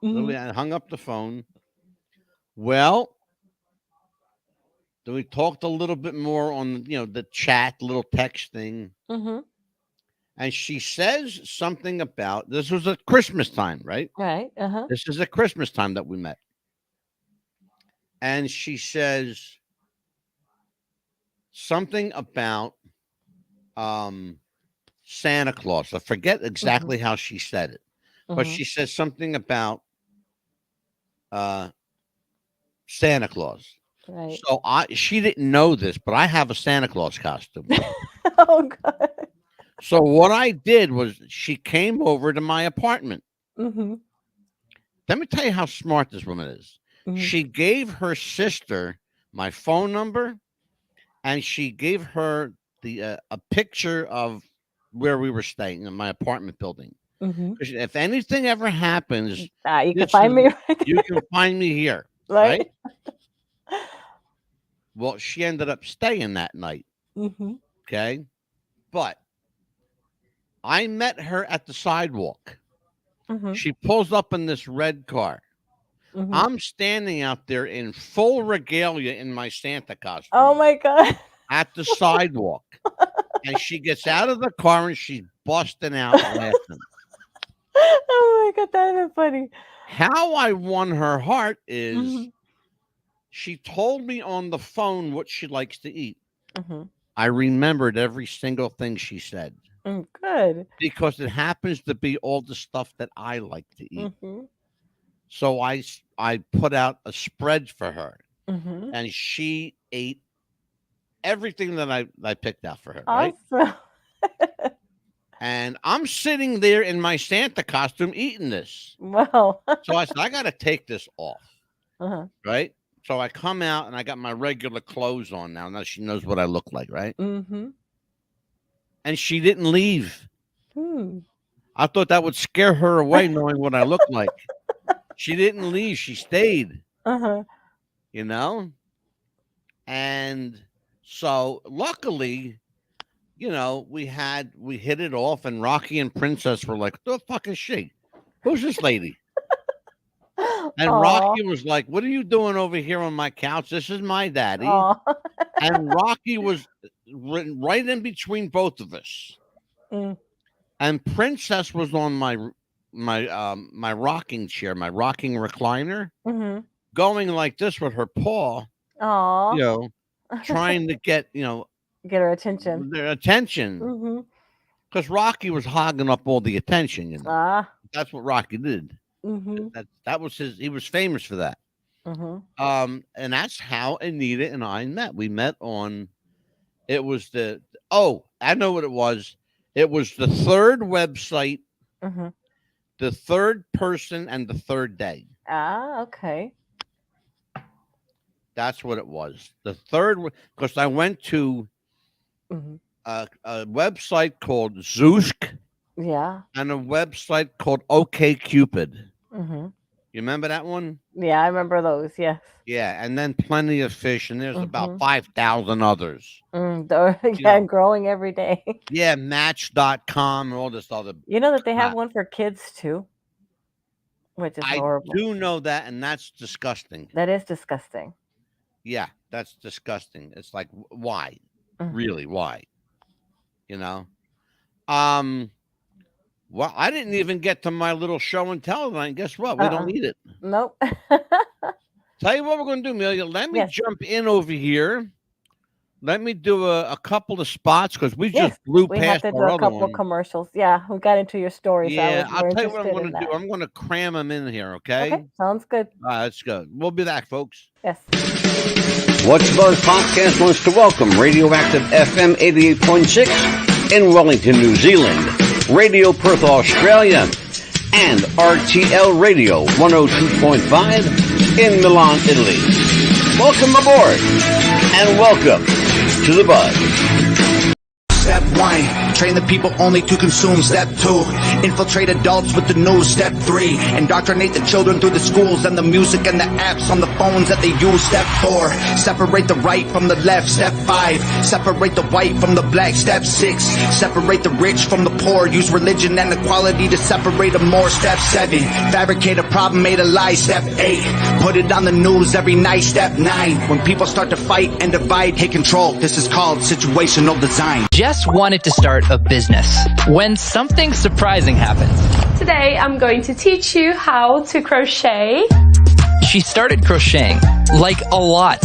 Mm-hmm. So I hung up the phone. Well, then we talked a little bit more on, the chat, little text thing. Mm-hmm. And she says something about, this was at Christmas time, right? Right. Uh-huh. This is at Christmas time that we met. And she says something about Santa Claus. I forget exactly how she said it, but Mhm. she says something about Santa Claus. Right. So she didn't know this, but I have a Santa Claus costume. Oh God. So what I did was she came over to my apartment. Mm-hmm. Let me tell you how smart this woman is. Mhm. She gave her sister my phone number, and she gave her a picture of where we were staying in my apartment building. Mm-hmm. If anything ever happens, You can this find me is- right you can find me here. right. Well, she ended up staying that night. Mm-hmm. Okay. But I met her at the sidewalk. Mm-hmm. She pulls up in this red car. Mm-hmm. I'm standing out there in full regalia in my Santa costume Oh my God. at the sidewalk. And she gets out of the car and she's busting out laughing. Oh my God, that is funny. How I won her heart is Mhm. she told me on the phone what she likes to eat. Mm-hmm. I remembered every single thing she said Good. because it happens to be all the stuff that I like to eat. Mm-hmm. So I put out a spread for her, Mm-hmm. and she ate everything that I picked out for her. Right? Awesome. And I'm sitting there in my Santa costume eating this. Wow. So I said, I got to take this off. Uh-huh. Right? So I come out and I got my regular clothes on now. Now she knows what I look like, right? Mm-hmm. And she didn't leave. Hmm. I thought that would scare her away knowing what I look like. She didn't leave. She stayed, Uh-huh. And so luckily, we hit it off, and Rocky and Princess were like, what the fuck is she? Who's this lady? And Aw. Rocky was like, what are you doing over here on my couch? This is my daddy. Aw. And Rocky was right in between both of us. Mm. And Princess was on my rocking chair, my rocking recliner, Mm-hmm. going like this with her paw, Aw. trying to get, Get her attention. their attention. Mm-hmm. Because Rocky was hogging up all the attention, Ah. That's what Rocky did. Mm-hmm. That was he was famous for that. Mm-hmm. And that's how Anita and I met. We met on, it was I know what it was. It was the third website, Mm-hmm. the third person, and the third day. Ah, okay. That's what it was. The third, because I went to Mm-hmm. a website called Zoosk Yeah. and a website called OkCupid. Mm-hmm. You remember that one? Yeah, I remember those. Yes. Yeah, and then Plenty of Fish, and there's about Mhm. 5,000 others. Yeah, know. growing every day. Yeah, Match.com and all this other. You know that they have crap. one for kids too, which is I horrible. do know that, and that's disgusting. That is disgusting. Yeah, that's disgusting. It's like, why? Mhm. Really, why? Well, I didn't even get to my little show and tell tonight. Guess what? We don't need it. Nope. Tell you what we're going to do, Amelia. Let me Yes. jump in over here. Let me do a couple of spots because we Yes, just blew we have past to do our a other couple one. of commercials. Yeah, we got into your story. Yeah, so I was I'll more tell you what I'm interested going in to do. that. I'm going to cram them in here, okay? Okay, sounds good. All right, let's go. We'll be back, folks. Yes. What's Buzz Podcast wants to welcome Radioactive FM 88.6 in Wellington, New Zealand, Radio Perth, Australia, and RTL Radio 102.5 in Milan, Italy. Welcome aboard and welcome to the Buzz. Step 1, train the people only to consume. Step 2, infiltrate adults with the news. Step 3, indoctrinate the children through the schools and the music and the apps on the phones that they use. Step 4, separate the right from the left. Step 5, separate the white from the black. Step 6, separate the rich from the poor. Use religion and equality to separate them more. Step 7, fabricate a problem made a lie. Step 8, put it on the news every night. Step 9, when people start to fight and divide, take control. This is called situational design. Jess wanted to start a business when something surprising happened. Today I'm going to teach you how to crochet. She started crocheting, like a lot.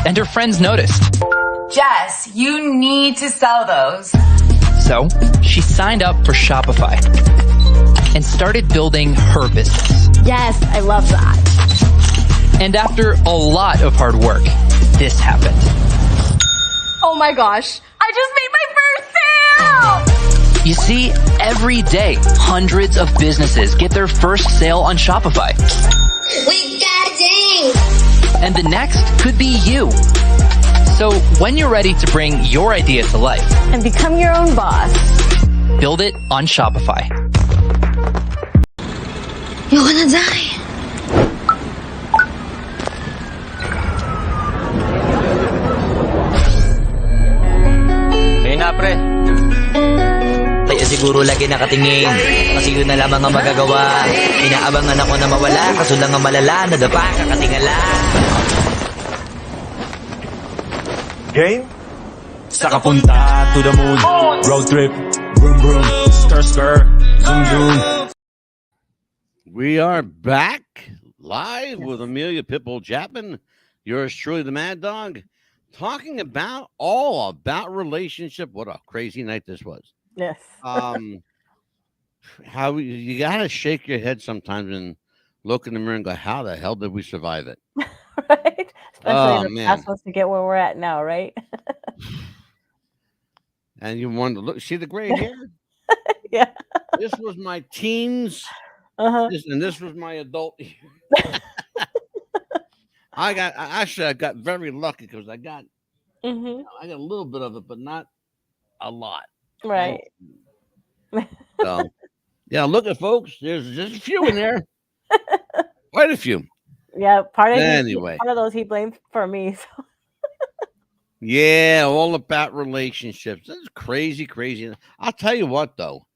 And her friends noticed. Jess, you need to sell those. So she signed up for Shopify and started building her business. Yes, I love that. And after a lot of hard work, this happened. Oh my gosh, I just made my first sale! You see, every day, hundreds of businesses get their first sale on Shopify. We got ding! And the next could be you. So when you're ready to bring your idea to life And become your own boss. build it on Shopify. Ayoko na, Zay. Ngayon na, pre. Kaya siguro lagi nakatingin, kasi yun na lamang ang magagawa. Inaabangan ako na mawala, kaso lang ang malala, nadapa, kakatingala. Game? Saka punta to the moon. Road trip. Vroom vroom. Skr skr. Zoom zoom. We are back live with Amelia Pitbull Chapman, yours truly, the Mad Dog, talking about all about relationship. What a crazy night this was. Yes. How you gotta shake your head sometimes and look in the mirror and go, "How the hell did we survive it?" Right? Especially Oh, the man. past us to get where we're at now, right? And you wonder, look, see the gray hair? Yeah. This was my teens, Uh-huh. and this was my adult year. I got very lucky because I got Mm-hmm. a little bit of it, but not a lot. Right. So, yeah, look at folks. There's a few in there, quite a few. Yeah. Anyway. Part of those he blamed for me. So. Yeah, all about relationships. That's crazy, crazy. I'll tell you what, though,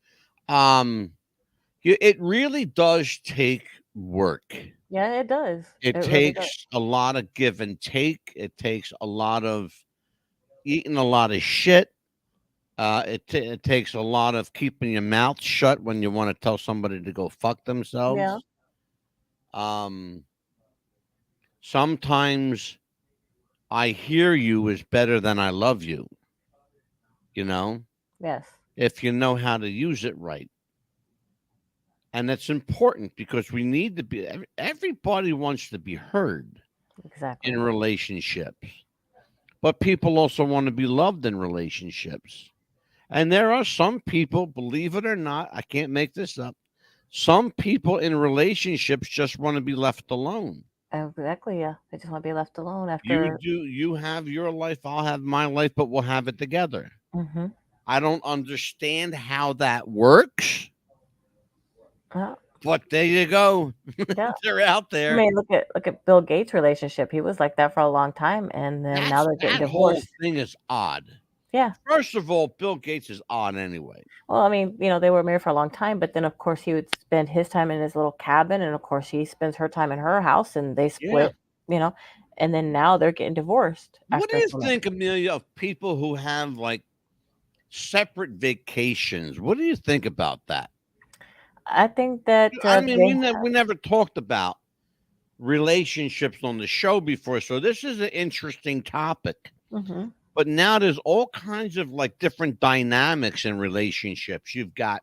it really does take work. Yeah, it does. It really takes does. a lot of give and take. It takes a lot of eating a lot of shit. It takes a lot of keeping your mouth shut when you want to tell somebody to go fuck themselves. Yeah. Sometimes I hear you is better than I love you. You know, Yes. if you know how to use it right. And that's important because we need to be, everybody wants to be heard Exactly. in relationships, but people also want to be loved in relationships. And there are some people, believe it or not, I can't make this up. Some people in relationships just want to be left alone. Exactly. Yeah. They just want to be left alone after. You have your life, I'll have my life, but we'll have it together. Mm-hmm. I don't understand how that works, Yeah. but there you go. Yeah. They're out I there. mean, look at Bill Gates' relationship. He was like that for a long time, and then now they're getting That whole divorced. thing is odd. Yeah. First of all, Bill Gates is odd anyway. Well, I mean, they were married for a long time, but then of course he would spend his time in his little cabin, and of course she spends her time in her house, and they split. And then now they're getting divorced. What do after you so much. think, Amelia, of people who have like separate vacations? What do you think about that? I think that I mean, they we never talked about relationships on the show before, so this is an interesting topic. Mhm. But now there's all kinds of like different dynamics in relationships. You've got,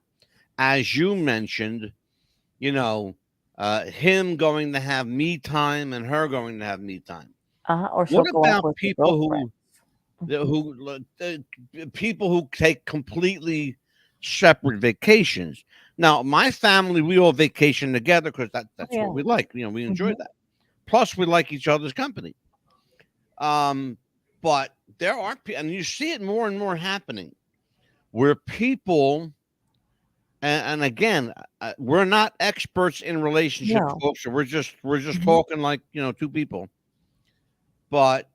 as you mentioned, him going to have me time and her going to have me time. Or she'll What go off about with her people girlfriend. people who take completely separate vacations. Now, my family, we all vacation together because that's Yeah. what we like. You know, we enjoy Mhm. that. Plus, we like each other's company. But there are, and you see it more and more happening, where people, and again, we're not experts in relationships, No. folks. So we're just Mhm. talking like two people. But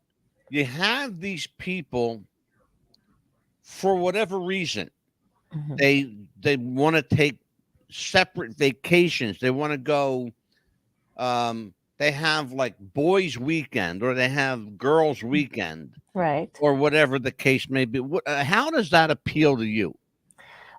you have these people, for whatever reason, Mhm. they want to take separate vacations. They want to go. They have like boys' weekend, or they have girls' weekend, Right. or whatever the case may be. How does that appeal to you?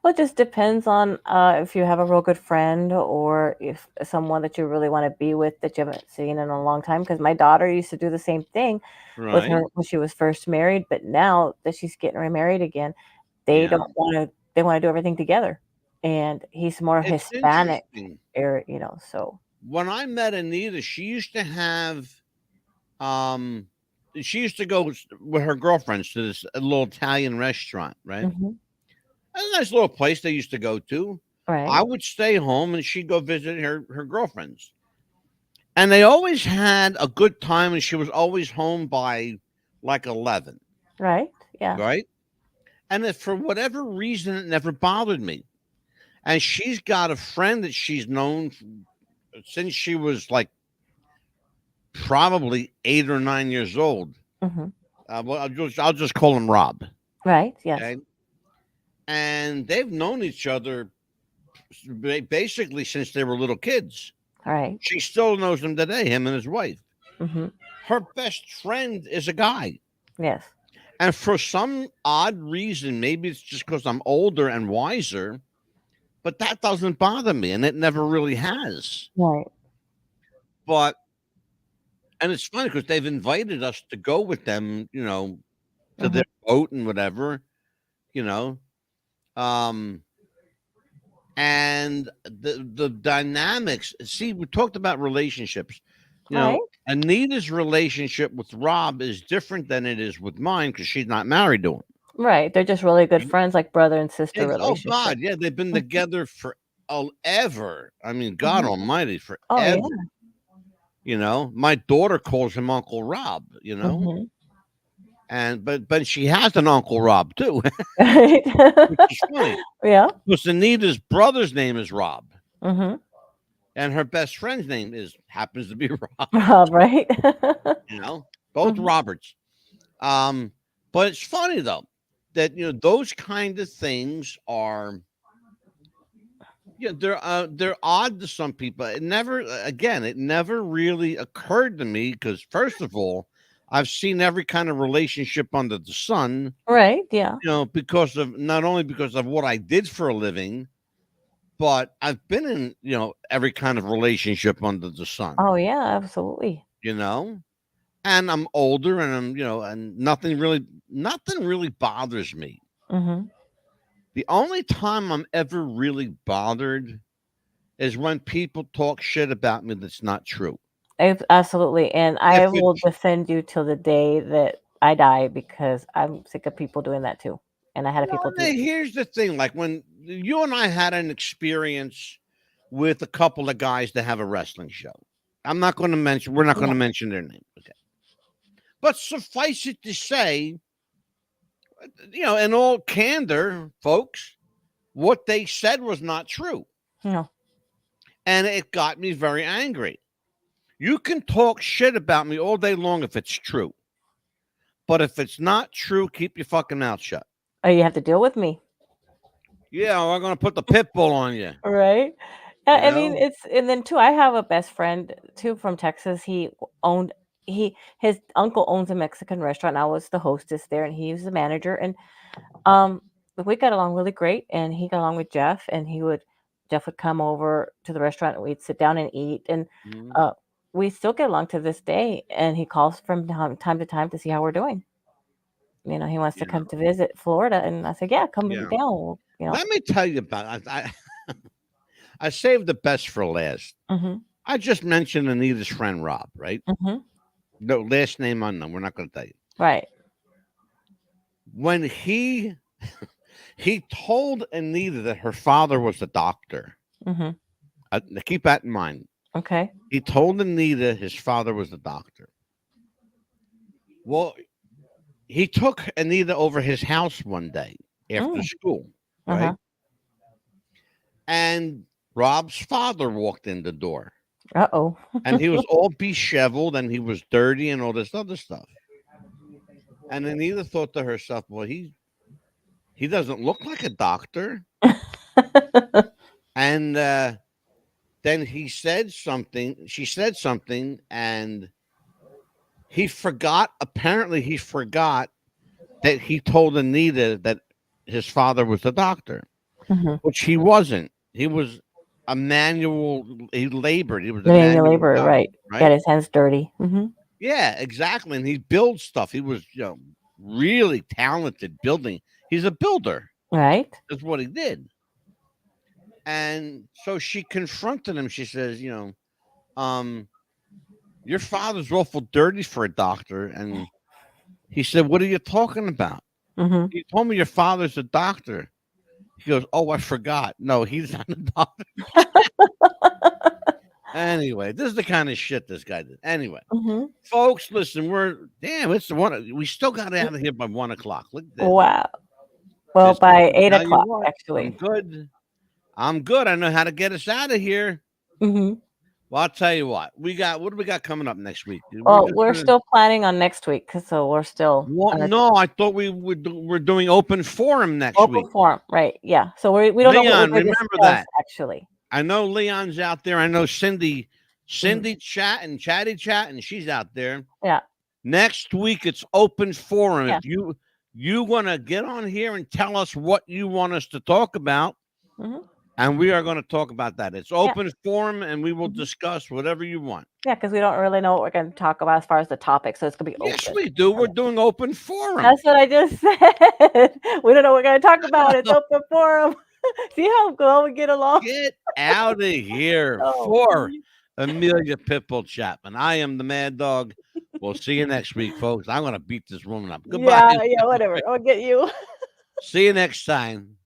Well, it just depends on if you have a real good friend or if someone that you really want to be with that you haven't seen in a long time. Because my daughter used to do the same thing with Right? her when she was first married, but now that she's getting remarried again, they Yeah. don't want to. They want to do everything together, and he's more It's Hispanic, interesting. So When I met Anita, she used to have, um, she used to go with her girlfriends to this little Italian restaurant, right? Mhm. A nice little place they used to go to. Right, I would stay home and she'd go visit her girlfriends. And they always had a good time, and she was always home by like 11, right, yeah, right? And if for whatever reason it never bothered me. And she's got a friend that she's known since she was like probably 8 or 9 years old. mhm, Well, I'll just call him Rob. right, yes, Okay, and they've known each other basically since they were little kids. right, She still knows him today, him and his wife. mhm, Her best friend is a guy. yes, And for some odd reason, maybe it's just because I'm older and wiser, but that doesn't bother me, and it never really has. right, But and it's funny because they've invited us to go with them, to mhm, their boat and whatever, you know. Um, and the dynamics. See, we talked about relationships. right, Anita's relationship with Rob is different than it is with mine because she's not married to him. right. They're just really good friends, like brother and sister Oh relationship. God, yeah, they've been Mhm, together for ever. I mean, God mhm. Almighty, Oh forever. My daughter calls him Uncle Rob. Mhm. And but she has an Uncle Rob too, Right. which is funny. Yeah. Because Anita's brother's name is Rob, Mhm. and her best friend's name happens to be Rob. Rob, right? Both Mhm. Roberts. But it's funny though that those kind of things are they're odd to some people. It never really occurred to me because first of all, I've seen every kind of relationship under the sun. Right, yeah. Because of not only because of what I did for a living, but I've been in every kind of relationship under the sun. Oh, yeah, absolutely. And I'm older, and and nothing really bothers me. Mhm. The only time I'm ever really bothered is when people talk shit about me that's not true. Absolutely, and If I will it's defend you till the day that I die because I'm sick of people doing that too, and I had people do Well, here's the thing, like when you and I had an experience with a couple of guys that have a wrestling show. We're not going Yeah. to mention their name. Okay. But suffice it to say, in all candor, folks, what they said was not true. No. And it got me very angry. You can talk shit about me all day long if it's true. But if it's not true, keep your fucking mouth shut. Oh, you have to deal with me. Yeah, we're going to put the pit bull on you. Right? You I mean, know? it's and then too, I have a best friend too from Texas. Owned his uncle owns a Mexican restaurant. I was the hostess there, and he was the manager. And um, we got along really great. And he got along with Jeff, and Jeff would come over to the restaurant, and we'd sit down and eat. And Mhm. we still get along to this day. And he calls from time to time to see how we're doing. He wants to Yeah. come to visit Florida, and I said, "Yeah, come Yeah. down." Let me tell you about I saved the best for last. Mhm. I just mentioned Anita's friend Rob, right? Mhm. No, last name unknown. We're not going to tell you. Right. When he He told Anita that her father was a doctor. Mm-hmm. Keep that in mind. Okay. He told Anita his father was a doctor. Well, he took Anita over his house one day after school, right? Uh-huh. And Rob's father walked in the door. Uh-oh. And he was all disheveled and he was dirty and all this other stuff. And Anita thought to herself, well, he doesn't look like a doctor. And then he said something. She said something, and he forgot. Apparently, he forgot that he told Anita that his father was a doctor, which he wasn't. He was a manual. He labored. He was a Manual labor, guy, right? Got his hands dirty. Mm-hmm. Yeah, exactly. And he builds stuff. He was, really talented building. He's a builder. Right. That's what he did. And so she confronted him. She says, your father's awful dirty for a doctor. And he said, what are you talking about? Mm-hmm. You told me your father's a doctor. He goes, oh, I forgot. No, he's not a doctor. Anyway, this is the kind of shit this guy did. Anyway, folks, listen, it's we still got out of here by 1 o'clock. Look at this. Wow. Well, This by is- 8 tell you o'clock, what, actually. I'm good. I know how to get us out of here. Mm-hmm. Well, I'll tell you what do we got coming up next week? Well, we're still planning on next week, so we're still no, I thought we're doing open forum next week. open forum, right? Yeah. So we don't know what Leon, we're gonna remember discuss, that. actually. I know Leon's out there. I know Cindy chat and chatty chat, and she's out there. Yeah. Next week it's open forum. Yeah. If you want to get on here and tell us what you want us to talk about, and we are going to talk about that. It's open forum, and we will discuss whatever you want. Yeah, because we don't really know what we're going to talk about as far as the topic, so it's going to be Yes, open. we do. We're doing open forum. That's what I just said. We don't know what we're going to talk about. It's open forum. See how well we get along? Get out of here. Oh. For Amelia Pitbull Chapman, I am the Mad Dog. We'll see you next week, folks. I'm going to beat this woman up. Goodbye. Yeah, whatever. I'll get you. See you next time.